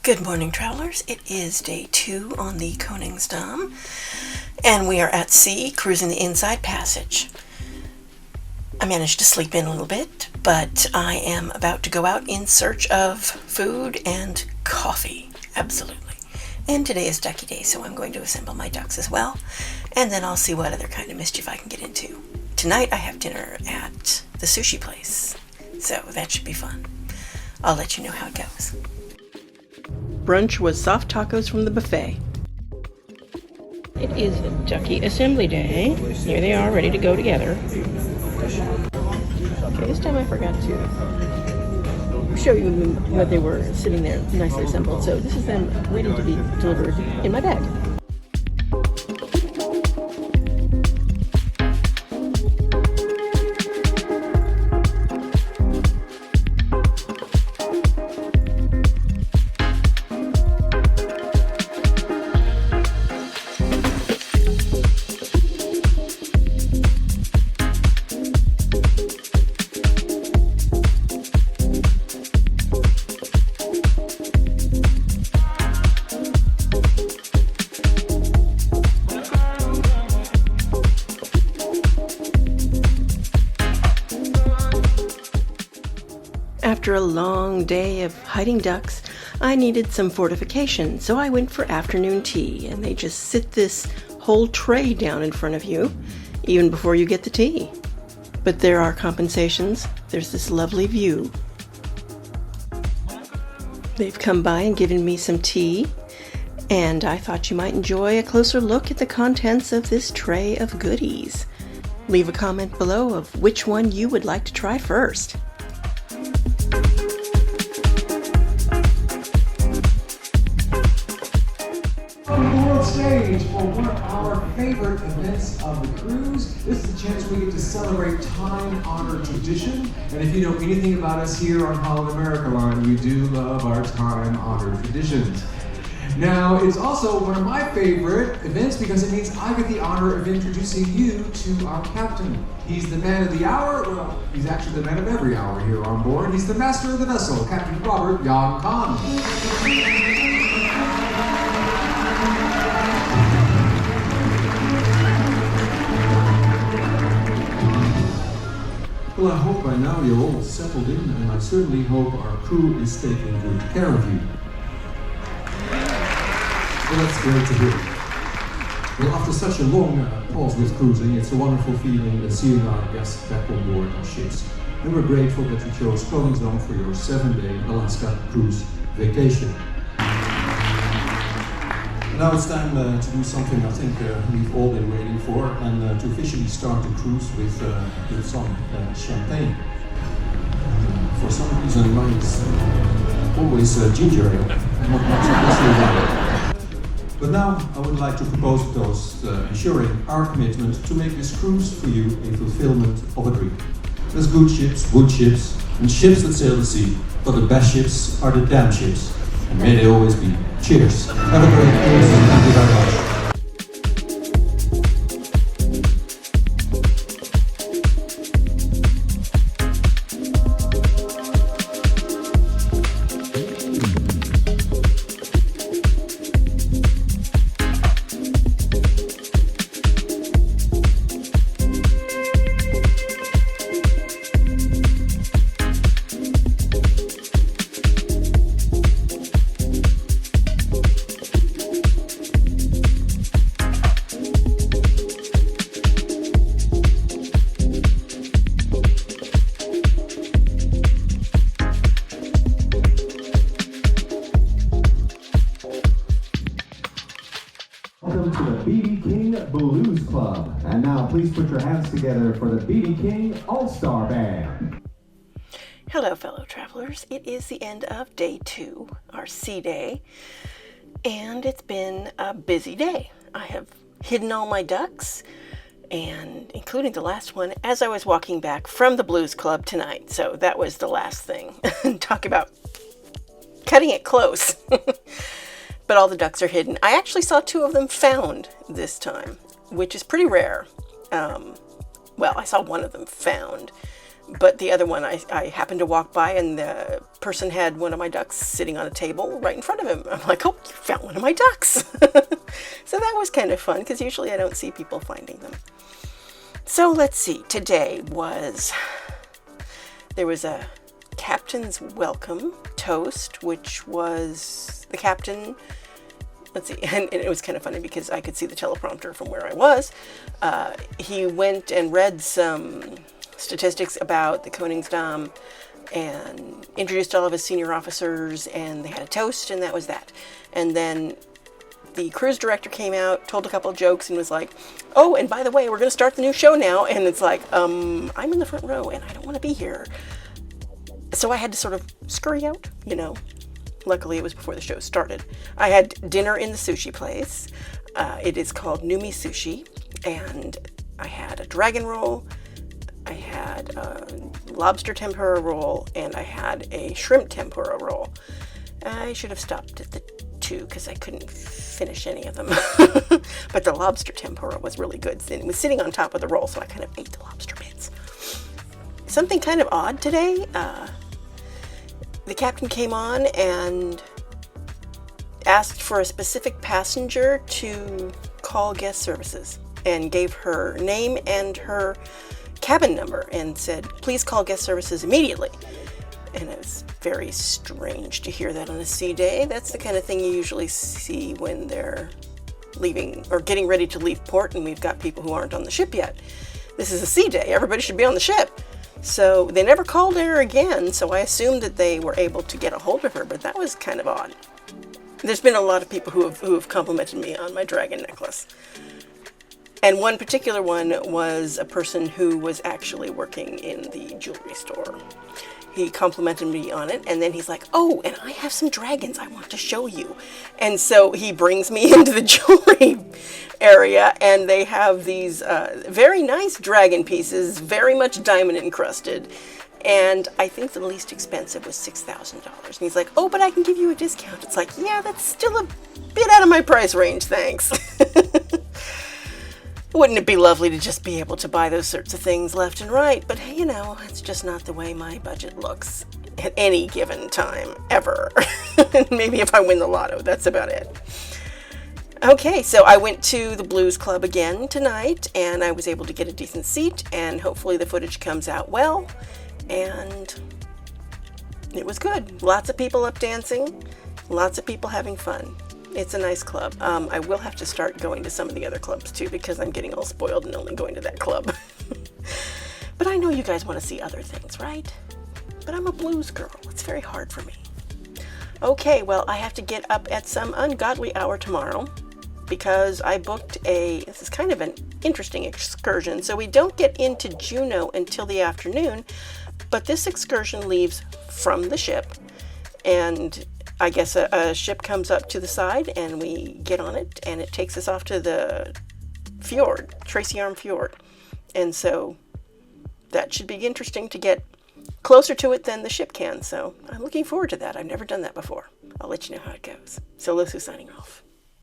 Good morning, travelers. It is day 2 on the Koningsdam, and we are at sea, cruising the Inside Passage. I managed to sleep in a little bit, but I am about to go out in search of food and coffee. Absolutely. And today is ducky day, so I'm going to assemble my ducks as well, and then I'll see what other kind of mischief I can get into. Tonight I have dinner at the sushi place, so that should be fun. I'll let you know how it goes. Brunch was soft tacos from the buffet. It is ducky assembly day. Here they are, ready to go together. Okay, this time I forgot to show you what they were sitting there nicely assembled. So this is them waiting to be delivered in my bag. After a long day of hiding ducks, I needed some fortification, so I went for afternoon tea, and they just sit this whole tray down in front of you, even before you get the tea. But there are compensations. There's this lovely view. They've come by and given me some tea, and I thought you might enjoy a closer look at the contents of this tray of goodies. Leave a comment below of which one you would like to try first. Stage for one of our favorite events of the cruise. This is a chance we get to celebrate time-honored tradition. And if you know anything about us here on Holland America Line, we do love our time-honored traditions. Now, it's also one of my favorite events because it means I get the honor of introducing you to our captain. He's the man of the hour. Well, he's actually the man of every hour here on board. He's the master of the vessel, Captain Robert Jan Kahn. Well, I hope by now you're all settled in, and I certainly hope our crew is taking good care of you. Well, that's great to hear. Well, after such a long pause with cruising, it's a wonderful feeling seeing our guests back on board our ships. And we're grateful that you chose Koningsdam for your 7-day Alaska cruise vacation. Now it's time to do something I think we've all been waiting for, and to officially start the cruise with some champagne. For some reason mine is always ginger ale, not much but now I would like to propose a toast ensuring our commitment to make this cruise for you a fulfillment of a dream. There's good ships, wood ships, and ships that sail the sea, but the best ships are the damn ships. And may they always be. Cheers. Have a great cruise. Thank you very much. Welcome to the B.B. King Blues Club. And now please put your hands together for the B.B. King All-Star Band. Hello, fellow travelers. It is the end of day 2, our sea day, and it's been a busy day. I have hidden all my ducks, and including the last one, as I was walking back from the Blues Club tonight. So that was the last thing. Talk about cutting it close. But all the ducks are hidden. I actually saw 2 of them found this time, which is pretty rare. Well, I saw one of them found. But the other one, I happened to walk by and the person had one of my ducks sitting on a table right in front of him. I'm like, oh, you found one of my ducks. So that was kind of fun because usually I don't see people finding them. So let's see, there was a captain's welcome toast, which was the captain, let's see, and it was kind of funny because I could see the teleprompter from where I was. He went and read some statistics about the Koningsdam and introduced all of his senior officers, and they had a toast, and that was that. And then the cruise director came out, told a couple of jokes, and was like, oh, and by the way, we're going to start the new show now. And it's like, I'm in the front row and I don't want to be here. So I had to sort of scurry out, Luckily, it was before the show started. I had dinner in the sushi place. It is called Nami Sushi, and I had a dragon roll, I had a lobster tempura roll, and I had a shrimp tempura roll. I should have stopped at the 2 because I couldn't finish any of them. But the lobster tempura was really good. It was sitting on top of the roll, so I kind of ate the lobster bits. Something kind of odd today. The captain came on and asked for a specific passenger to call guest services and gave her name and her cabin number and said, please call guest services immediately. And it was very strange to hear that on a sea day. That's the kind of thing you usually see when they're leaving or getting ready to leave port and we've got people who aren't on the ship yet. This is a sea day. Everybody should be on the ship. So they never called her again, so I assumed that they were able to get a hold of her, but that was kind of odd. There's been a lot of people who have complimented me on my dragon necklace. And one particular one was a person who was actually working in the jewelry store. He complimented me on it, and then he's like, oh, and I have some dragons I want to show you. And so he brings me into the jewelry area, and they have these very nice dragon pieces, very much diamond encrusted. And I think the least expensive was $6,000. And he's like, oh, but I can give you a discount. It's like, yeah, that's still a bit out of my price range, thanks. Wouldn't it be lovely to just be able to buy those sorts of things left and right? But, it's just not the way my budget looks at any given time, ever. Maybe if I win the lotto, that's about it. Okay, so I went to the Blues Club again tonight, and I was able to get a decent seat, and hopefully the footage comes out well. And it was good. Lots of people up dancing, lots of people having fun. It's a nice club. I will have to start going to some of the other clubs too because I'm getting all spoiled and only going to that club. But I know you guys want to see other things, right? But I'm a blues girl. It's very hard for me. Okay, well, I have to get up at some ungodly hour tomorrow because I booked this is kind of an interesting excursion. So we don't get into Juneau until the afternoon, but this excursion leaves from the ship, and I guess a ship comes up to the side and we get on it and it takes us off to the fjord, Tracy Arm Fjord. And so that should be interesting to get closer to it than the ship can. So I'm looking forward to that. I've never done that before. I'll let you know how it goes. So Losu signing off.